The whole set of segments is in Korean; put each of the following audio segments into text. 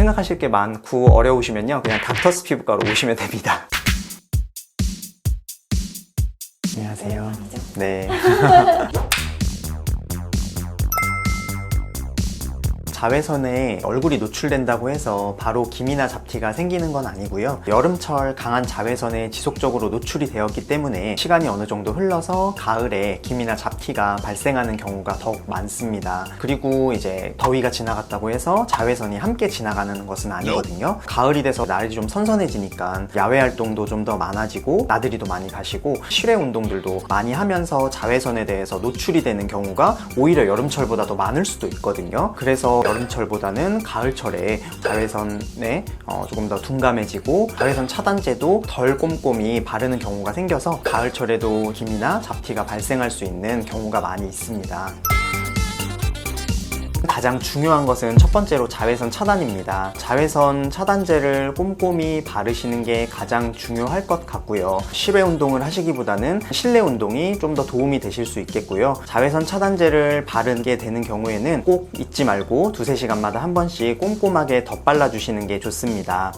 생각하실 게 많고 어려우시면요, 그냥 닥터스 피부과로 오시면 됩니다. 안녕하세요. 네. 자외선에 얼굴이 노출된다고 해서 바로 기미나 잡티가 생기는 건 아니고요. 여름철 강한 자외선에 지속적으로 노출이 되었기 때문에 시간이 어느 정도 흘러서 가을에 기미나 잡티가 발생하는 경우가 더욱 많습니다. 그리고 이제 더위가 지나갔다고 해서 자외선이 함께 지나가는 것은 아니거든요. 가을이 돼서 날이 좀 선선해지니까 야외 활동도 좀 더 많아지고 나들이도 많이 가시고 실외 운동들도 많이 하면서 자외선에 대해서 노출이 되는 경우가 오히려 여름철보다 더 많을 수도 있거든요. 그래서 여름철보다는 가을철에 자외선에 조금 더 둔감해지고 자외선 차단제도 덜 꼼꼼히 바르는 경우가 생겨서 가을철에도 기미나 잡티가 발생할 수 있는 경우가 많이 있습니다. 가장 중요한 것은 첫 번째로 자외선 차단입니다. 자외선 차단제를 꼼꼼히 바르시는 게 가장 중요할 것 같고요. 실외 운동을 하시기보다는 실내 운동이 좀 더 도움이 되실 수 있겠고요. 자외선 차단제를 바르게 되는 경우에는 꼭 잊지 말고 2-3시간마다 한 번씩 꼼꼼하게 덧발라 주시는 게 좋습니다.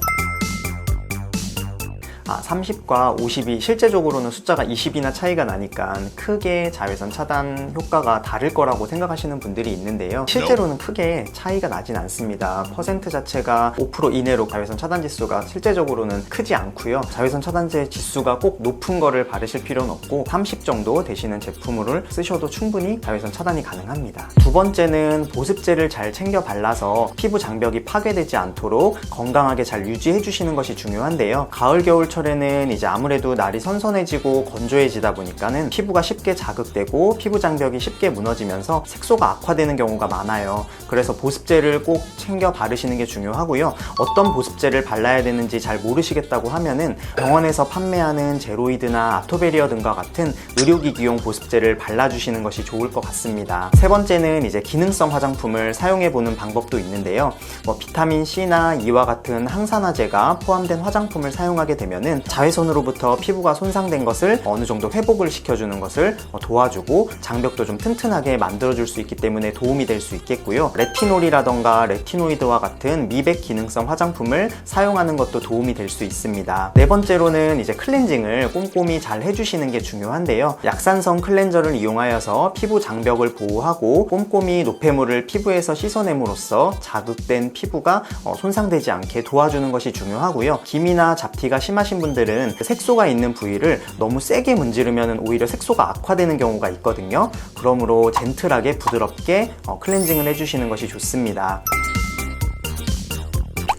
30과 50이 실제적으로는 숫자가 20이나 차이가 나니까 크게 자외선 차단 효과가 다를 거라고 생각하시는 분들이 있는데요. 실제로는 크게 차이가 나진 않습니다. 퍼센트 자체가 5% 이내로 자외선 차단 지수가 실제적으로는 크지 않고요. 자외선 차단제 지수가 꼭 높은 거를 바르실 필요는 없고 30 정도 되시는 제품을 쓰셔도 충분히 자외선 차단이 가능합니다. 두 번째는 보습제를 잘 챙겨 발라서 피부 장벽이 파괴되지 않도록 건강하게 잘 유지해 주시는 것이 중요한데요. 가을, 겨울 철에는 이제 아무래도 날이 선선해지고 건조해지다 보니까는 피부가 쉽게 자극되고 피부 장벽이 쉽게 무너지면서 색소가 악화되는 경우가 많아요. 그래서 보습제를 꼭 챙겨 바르시는 게 중요하고요. 어떤 보습제를 발라야 되는지 잘 모르시겠다고 하면은 병원에서 판매하는 제로이드나 아토베리어 등과 같은 의료기기용 보습제를 발라주시는 것이 좋을 것 같습니다. 세 번째는 이제 기능성 화장품을 사용해보는 방법도 있는데요. 비타민 C나 E와 같은 항산화제가 포함된 화장품을 사용하게 되면 자외선으로부터 피부가 손상된 것을 어느 정도 회복을 시켜주는 것을 도와주고 장벽도 좀 튼튼하게 만들어줄 수 있기 때문에 도움이 될 수 있겠고요. 레티놀이라던가 레티노이드와 같은 미백 기능성 화장품을 사용하는 것도 도움이 될 수 있습니다. 네 번째로는 이제 클렌징을 꼼꼼히 잘 해주시는 게 중요한데요. 약산성 클렌저를 이용하여서 피부 장벽을 보호하고 꼼꼼히 노폐물을 피부에서 씻어냄으로써 자극된 피부가 손상되지 않게 도와주는 것이 중요하고요. 기미나 잡티가 심하신 분들은 색소가 있는 부위를 너무 세게 문지르면 오히려 색소가 악화되는 경우가 있거든요. 그러므로 젠틀하게 부드럽게 클렌징을 해주시는 것이 좋습니다.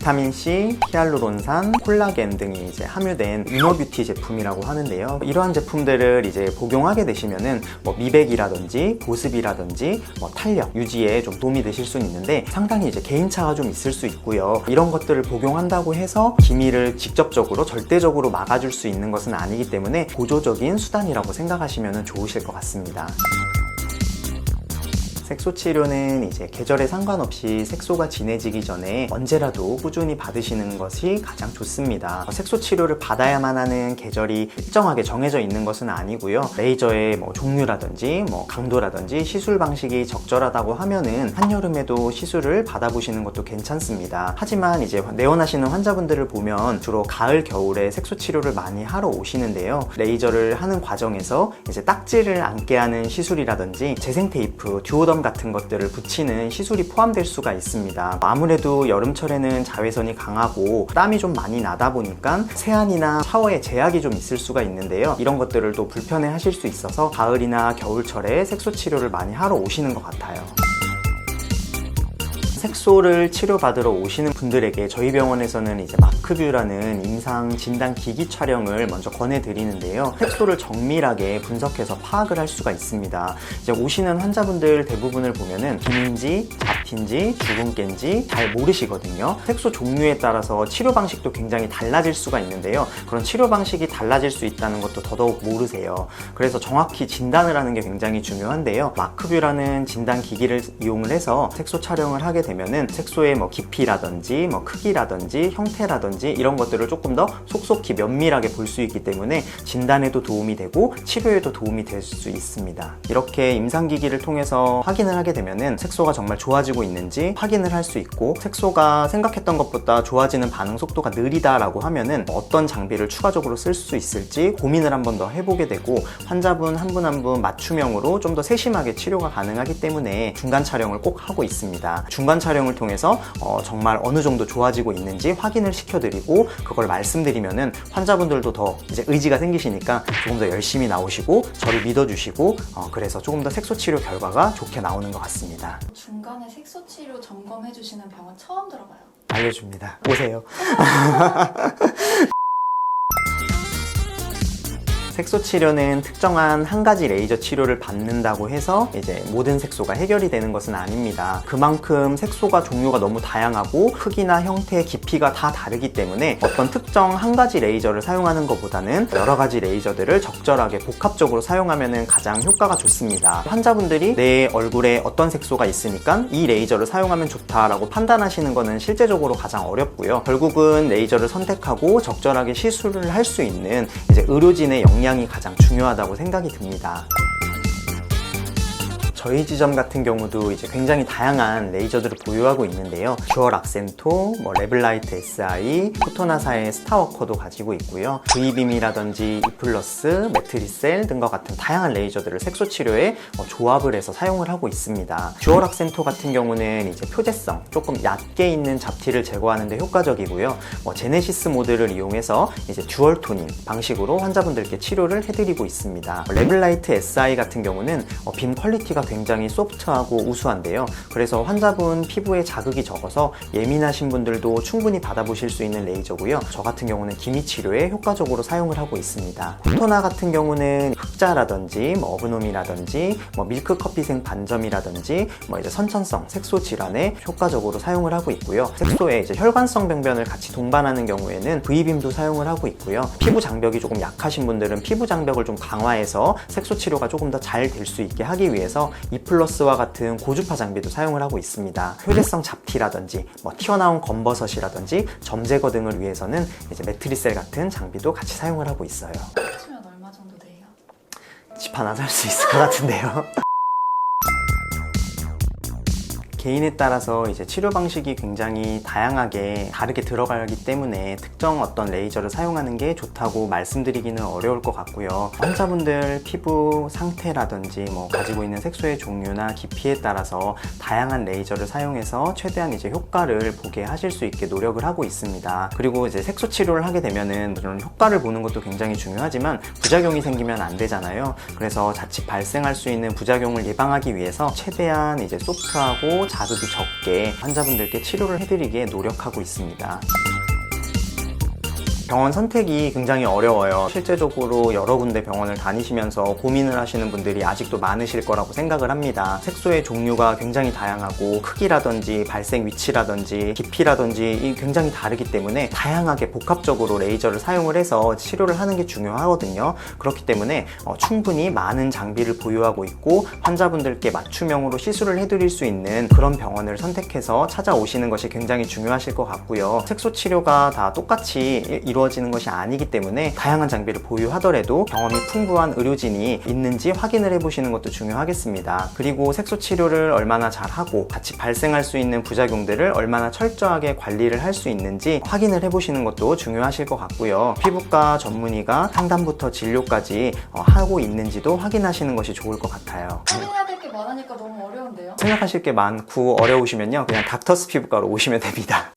비타민C, 히알루론산, 콜라겐 등이 이제 함유된 이너뷰티 제품이라고 하는데요. 이러한 제품들을 이제 복용하게 되시면은 미백이라든지 보습이라든지 탄력 유지에 좀 도움이 되실 수는 있는데 상당히 이제 개인차가 좀 있을 수 있고요. 이런 것들을 복용한다고 해서 기미를 직접적으로 절대적으로 막아줄 수 있는 것은 아니기 때문에 보조적인 수단이라고 생각하시면 좋으실 것 같습니다. 색소 치료는 이제 계절에 상관없이 색소가 진해지기 전에 언제라도 꾸준히 받으시는 것이 가장 좋습니다. 색소 치료를 받아야만 하는 계절이 일정하게 정해져 있는 것은 아니고요. 레이저의 종류라든지 강도라든지 시술 방식이 적절하다고 하면은 한여름에도 시술을 받아보시는 것도 괜찮습니다. 하지만 이제 내원하시는 환자분들을 보면 주로 가을, 겨울에 색소 치료를 많이 하러 오시는데요. 레이저를 하는 과정에서 이제 딱지를 앉게 하는 시술이라든지 재생 테이프, 듀오덤 같은 것들을 붙이는 시술이 포함될 수가 있습니다. 아무래도 여름철에는 자외선이 강하고 땀이 좀 많이 나다 보니까 세안이나 샤워에 제약이 좀 있을 수가 있는데요. 이런 것들을 또 불편해 하실 수 있어서 가을이나 겨울철에 색소 치료를 많이 하러 오시는 것 같아요. 색소를 치료받으러 오시는 분들에게 저희 병원에서는 이제 마크뷰라는 임상 진단 기기 촬영을 먼저 권해드리는데요. 색소를 정밀하게 분석해서 파악을 할 수가 있습니다. 이제 오시는 환자분들 대부분을 보면은 기미인지 잡티인지 주근깨인지 잘 모르시거든요. 색소 종류에 따라서 치료 방식도 굉장히 달라질 수가 있는데요. 그런 치료 방식이 달라질 수 있다는 것도 더더욱 모르세요. 그래서 정확히 진단을 하는 게 굉장히 중요한데요. 마크뷰라는 진단 기기를 이용을 해서 색소 촬영을 하게 되면 되면은 색소의 뭐 깊이라든지 뭐 크기라든지 형태라든지 이런 것들을 조금 더 속속히 면밀하게 볼 수 있기 때문에 진단에도 도움이 되고 치료에도 도움이 될 수 있습니다. 이렇게 임상기기를 통해서 확인을 하게 되면은 색소가 정말 좋아지고 있는지 확인을 할 수 있고, 색소가 생각했던 것보다 좋아지는 반응 속도가 느리다라고 하면은 어떤 장비를 추가적으로 쓸 수 있을지 고민을 한 번 더 해보게 되고, 환자분 한 분 한 분 맞춤형으로 좀 더 세심하게 치료가 가능하기 때문에 중간 촬영을 꼭 하고 있습니다. 중간 촬영을 통해서 정말 어느 정도 좋아지고 있는지 확인을 시켜드리고, 그걸 말씀드리면은 환자분들도 더 이제 의지가 생기시니까 조금 더 열심히 나오시고 저를 믿어주시고, 그래서 조금 더 색소 치료 결과가 좋게 나오는 것 같습니다. 중간에 색소 치료 점검해주시는 병원 처음 들어봐요. 알려줍니다. 오세요. 색소 치료는 특정한 한 가지 레이저 치료를 받는다고 해서 이제 모든 색소가 해결이 되는 것은 아닙니다. 그만큼 색소가 종류가 너무 다양하고 크기나 형태, 깊이가 다 다르기 때문에 어떤 특정 한 가지 레이저를 사용하는 것보다는 여러 가지 레이저들을 적절하게 복합적으로 사용하면 가장 효과가 좋습니다. 환자분들이 내 얼굴에 어떤 색소가 있으니까 이 레이저를 사용하면 좋다라고 판단하시는 것은 실제적으로 가장 어렵고요. 결국은 레이저를 선택하고 적절하게 시술을 할 수 있는 이제 의료진의 역량이 가장 중요하다고 생각이 듭니다. 저희 지점 같은 경우도 이제 굉장히 다양한 레이저들을 보유하고 있는데요. 듀얼 악센토, 레블라이트 SI, 포토나사의 스타워커도 가지고 있고요. V빔이라든지 이플러스, 매트리셀 등과 같은 다양한 레이저들을 색소 치료에 조합을 해서 사용을 하고 있습니다. 듀얼 악센토 같은 경우는 이제 표재성, 조금 얕게 있는 잡티를 제거하는 데 효과적이고요. 제네시스 모드를 이용해서 이제 듀얼 토닝 방식으로 환자분들께 치료를 해드리고 있습니다. 레블라이트 SI 같은 경우는 빔 퀄리티가 굉장히 소프트하고 우수한데요. 그래서 환자분 피부에 자극이 적어서 예민하신 분들도 충분히 받아보실 수 있는 레이저고요. 저 같은 경우는 기미 치료에 효과적으로 사용을 하고 있습니다. 포토나 같은 경우는 흑자라든지 어브놈이라든지 밀크 커피생 반점이라든지 이제 선천성 색소 질환에 효과적으로 사용을 하고 있고요. 색소에 이제 혈관성 병변을 같이 동반하는 경우에는 V빔도 사용을 하고 있고요. 피부 장벽이 조금 약하신 분들은 피부 장벽을 좀 강화해서 색소 치료가 조금 더 잘 될 수 있게 하기 위해서 이플러스와 같은 고주파 장비도 사용을 하고 있습니다. 효재성 잡티라든지 튀어나온 검버섯이라든지 점 제거 등을 위해서는 이제 매트리셀 같은 장비도 같이 사용을 하고 있어요. 치면 얼마 정도 돼요? 집 하나 살 수 있을 것 같은데요. 개인에 따라서 이제 치료 방식이 굉장히 다양하게 다르게 들어가기 때문에 특정 어떤 레이저를 사용하는 게 좋다고 말씀드리기는 어려울 것 같고요. 환자분들 피부 상태라든지 가지고 있는 색소의 종류나 깊이에 따라서 다양한 레이저를 사용해서 최대한 이제 효과를 보게 하실 수 있게 노력을 하고 있습니다. 그리고 이제 색소 치료를 하게 되면은 물론 효과를 보는 것도 굉장히 중요하지만 부작용이 생기면 안 되잖아요. 그래서 자칫 발생할 수 있는 부작용을 예방하기 위해서 최대한 이제 소프트하고 자극이 적게 환자분들께 치료를 해드리기에 노력하고 있습니다. 병원 선택이 굉장히 어려워요. 실제적으로 여러 군데 병원을 다니시면서 고민을 하시는 분들이 아직도 많으실 거라고 생각을 합니다. 색소의 종류가 굉장히 다양하고 크기라든지 발생 위치라든지 깊이라든지 굉장히 다르기 때문에 다양하게 복합적으로 레이저를 사용을 해서 치료를 하는 게 중요하거든요. 그렇기 때문에 충분히 많은 장비를 보유하고 있고 환자분들께 맞춤형으로 시술을 해드릴 수 있는 그런 병원을 선택해서 찾아오시는 것이 굉장히 중요하실 것 같고요. 색소 치료가 다 똑같이 이루어지는 것이 아니기 때문에 다양한 장비를 보유하더라도 경험이 풍부한 의료진이 있는지 확인을 해보시는 것도 중요하겠습니다. 그리고 색소 치료를 얼마나 잘하고 같이 발생할 수 있는 부작용들을 얼마나 철저하게 관리를 할 수 있는지 확인을 해보시는 것도 중요하실 것 같고요. 피부과 전문의가 상담부터 진료까지 하고 있는지도 확인하시는 것이 좋을 것 같아요. 확인해야 될 게 많으니까 너무 어려운데요? 생각하실 게 많고 어려우시면요, 그냥 닥터스 피부과로 오시면 됩니다.